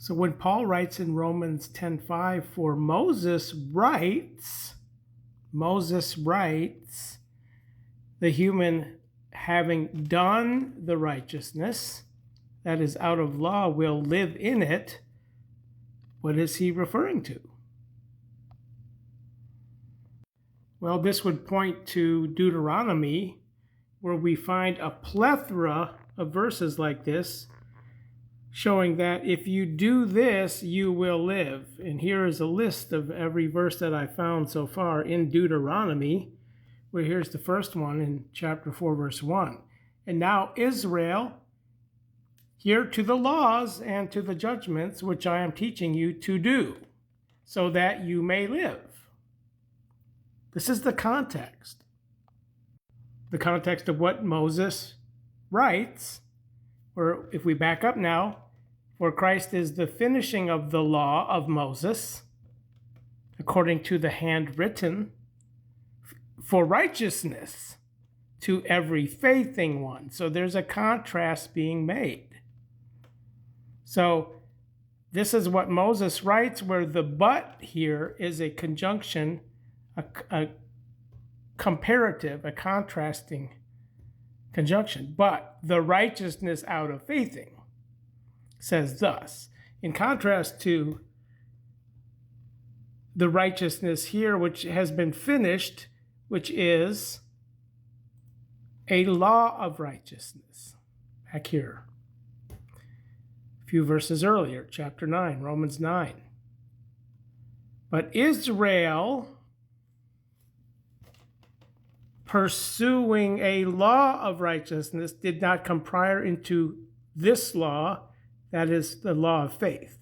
So when Paul writes in Romans 10:5, for Moses writes, the human having done the righteousness that is out of law will live in it. What is he referring to? Well, this would point to Deuteronomy, where we find a plethora of verses like this, showing that if you do this, you will live. And here is a list of every verse that I found so far in Deuteronomy, where here's the first one in chapter 4, verse 1. And now, Israel, hear to the laws and to the judgments which I am teaching you to do, so that you may live. This is the context. The context of what Moses writes, or if we back up now, for Christ is the finishing of the law of Moses, according to the handwritten, for righteousness to every faithing one. So there's a contrast being made. So this is what Moses writes, where the but here is a conjunction, a comparative, a contrasting conjunction. But the righteousness out of faithing says thus, in contrast to the righteousness here, which has been finished, which is a law of righteousness. Back here, a few verses earlier, chapter 9, Romans 9. But Israel, pursuing a law of righteousness, did not come prior into this law, that is the law of faith.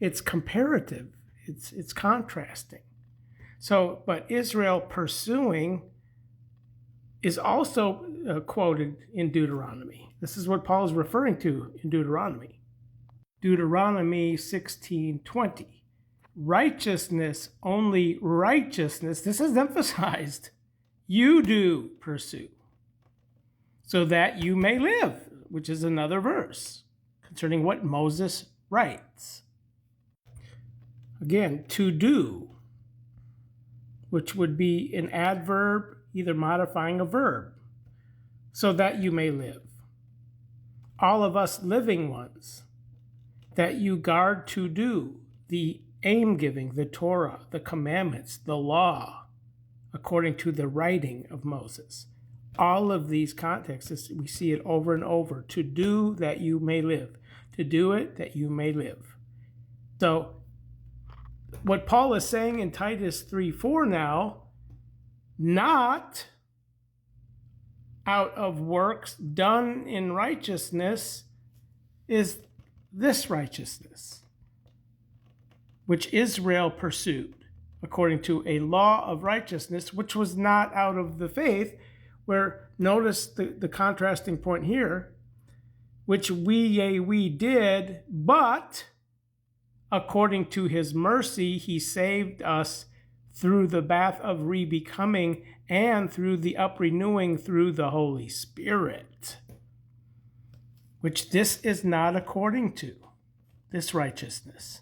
It's comparative, it's contrasting. So, but Israel pursuing is also quoted in Deuteronomy. This is what Paul is referring to in Deuteronomy. Deuteronomy 16:20. Righteousness, only righteousness, this is emphasized, you do pursue, so that you may live, which is another verse concerning what Moses writes. Again, to do, which would be an adverb, either modifying a verb, so that you may live. All of us living ones, that you guard to do, the aim giving, the Torah, the commandments, the law, according to the writing of Moses. All of these contexts, we see it over and over, to do that you may live, to do it that you may live. So what Paul is saying in Titus 3:4 now, not out of works done in righteousness, is this righteousness, which Israel pursued, according to a law of righteousness, which was not out of the faith, where notice the contrasting point here, which we did, but according to his mercy, he saved us through the bath of rebecoming and through the uprenewing through the Holy Spirit, which this is not according to, this righteousness.